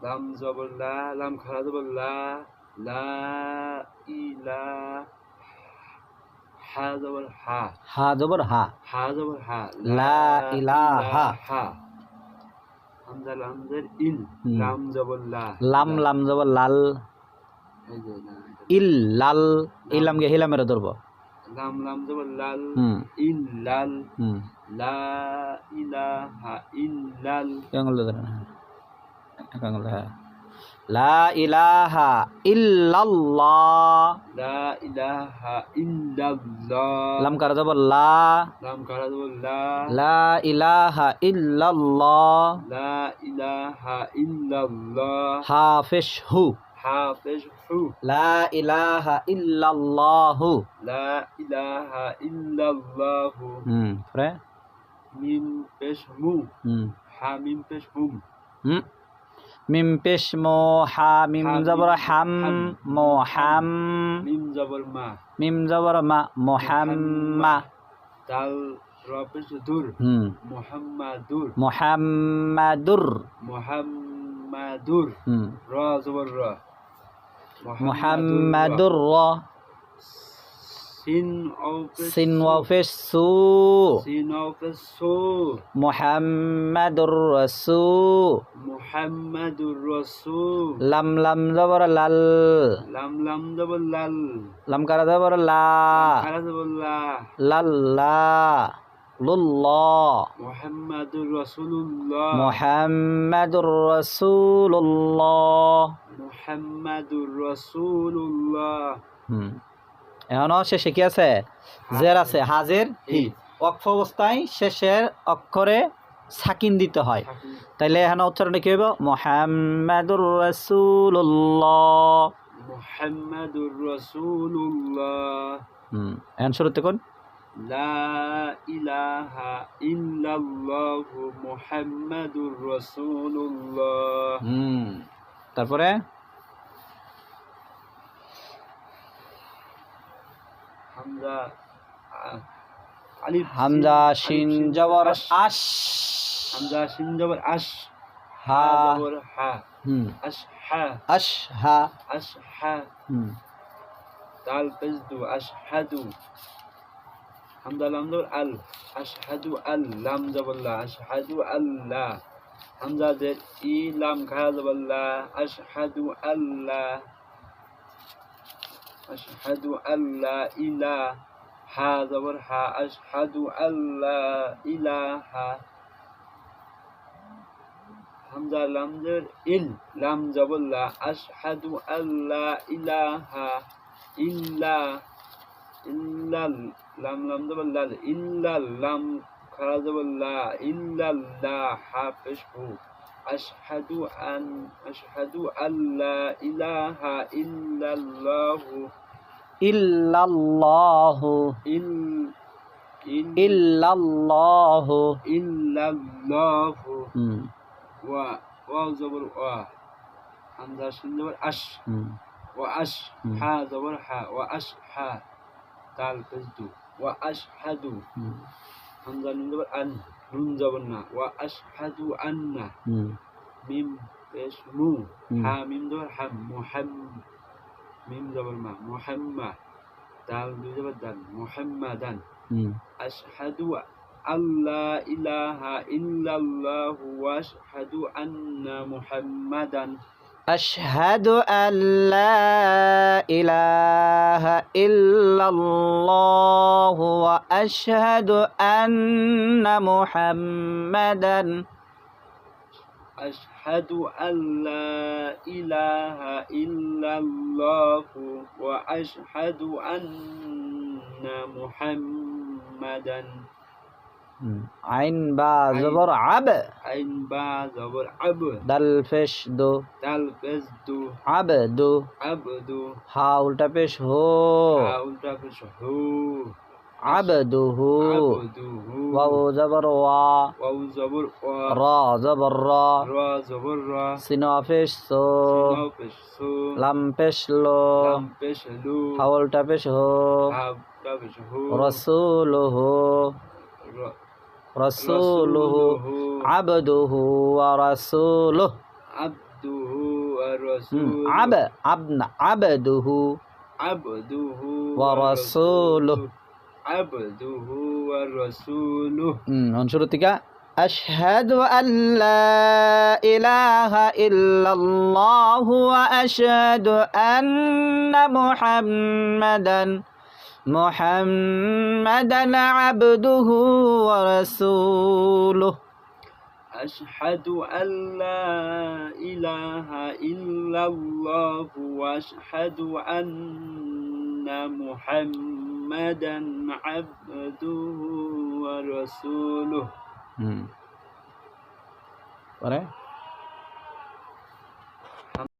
লাম জবর লা, লাম খারা জবর লা, লা ইলা, হা জবর হা, হা জবর হা, হা জবর হা, লা ইলাহা, হা। হামজা লাম জের ইল, লাম জবর লা, লাম লাম জবর লাল, এই যে না, ইল লাল, ইলাম গে হিলামের ধরব, লাম লাম জবর লাল, ইল লাল, লা ইলাহা ইল্লাল, আঙুল ধরেন, আঙুল, হ্যাঁ, লা ইলাহা ইল্লাল্লাহ, লা ইলাহা ইল্লাল্লাহ, লাম কারা জবর লা, লাম খারা জবর লা, লা ইলাহা ইল্লাল্লাহ, লা ইলাহা ইল্লাল্লাহ, হাফিজ হু, হাফিজ হু, লা ইলাহা ইল্লাল্লাহু, লা ইলাহা ইল্লাল্লাহু, পরে মিম পেশ মু, হা মিম পেশ হুম, মিম পেশ মো, হা মিম জবর হাম, মোহাম, মিম জবর মা, মিম জবর মা, মোহাম্মা, দাল র পেশ দুর, মুহাম্মাদুর, মোহাম্মাদুর, মুহাম্মাদুর, র জবর র, মোহাম্মাদুর র, সিন সিন ওয়াও পেশ সু, সিন ও পেশ সু, মোহাম্মাদুর রাসূ, মুহাম্মাদুর রাসূল, লাম লাম জবর লাল, লাম লাম জবর লাল, লাম কারা জবর লা, খারা জবর লা, লাল্লা, লুল্লাহ, মুহাম্মাদুর রাসূলুল্লাহ, মুহাম্মাদুর রাসূলুল্লাহ, মুহাম্মাদুর রাসূলুল্লাহ। এখনো শেষে কি আছে? জের আছে, হাজের হি। ওয়াকফ অবস্থায় শেষের অক্ষরে সাকিন দিতে হয়। তাইলে এখানে উচ্চারণটা কি হইব? মুহাম্মাদুর রাসূলুল্লাহ, মুহাম্মাদুর রাসূলুল্লাহ। এখন শুরুতে কোন? লা ইলাহা ইল্লাল্লাহু মুহাম্মাদুর রাসূলুল্লাহ। তারপরে হামজা আলিফ, হামজা শিন জবর আশ, হামজা শিন জবর আশ, হা জবর হা, আশহা, আশহা, আশহা, দাল পেশ দু, আশহাদু, হামজা লাম জবর আল, আশহাদু আল, লাম জবর লা, আশহাদু আল্লাহ, হামজা জের ই, লাম খারা জবর লা, আশহাদু আল্লাহ, আশহাদু আল্লা ইলাহা, হা জবর হা, আশহাদু আল্লা ইলাহা, হামজা লাম জের ইল, লাম জবর লা, আশহাদু আল্লা ইলাহা ইল্লা, ইল্লাল, লাম লাম জবর লাল, ইল্লাল, লাম খারা জবর লা, ইল্লাল্লাহ, হা পেশ হু, আশহাদু আল্লা ইলাহা ইল্লাল্লাহু, ইল্লাল্লাহু, ইল্লাল্লাহু, ইল্লাল্লাহু, ওয়া জবর ওয়া, হামজা শিন জবর আশ, ওয়া আশ, হা জবর হা, ওয়া আশহা, দাল পেশ দু, ওয়া আশহাদু, হামজা নুন জবর আন, নুন জবর না, ওয়া আশহাদু আন্না, মিম পেশ মু, হা মিম জবর হাম, মিম জবর মা, মুহাম্মা, দাল দুই জবর দাল, মুহাম্মাদান, আশহাদু আল্লা ইলাহা ইল্লাল্লাহু ওয়া আশহাদু আন্না মুহাম্মাদান, আশহাদু আল্লা ইলাহা ইল্লাল্লাহু ওয়া আশহাদু আন্না মুহাম্মাদান, আশহাদু আল্লা ইলাহা ইল্লাল্লাহু ওয়া আশহাদু আন্না মুহাম্মাদান, আইন বা জবর আব, আইন বা জবর আব, দাল পেশ দো, দাল পেশ দু, আবদু, আবদু, হা উল্টা পেশ হো, হা উল্টা পেশ হু, আবদুহু, আবদুহু, ওয়াও জবর ওয়া, ওয়াও জবর ওয়া, রা জবর রা, রা জবর রা, সিন পেশ সো, সিন পেশ সু, লাম পেশ লো, লাম পেশ লু, হা উল্টা পেশ হো, হা উল্টা পেশ হু, রাসূলুহু, রাসূলুহু, আবদুহু ওয়া রাসূলুহু, আবদুহু ورسوله عبده ورسوله عبده ورسوله শুরু থেকে أشهد أن لا إله إلا الله وأشهد أن محمدا عبده ورسوله أشهد أن لا إله إلا الله وأشهد أن محمدا عبده ورسوله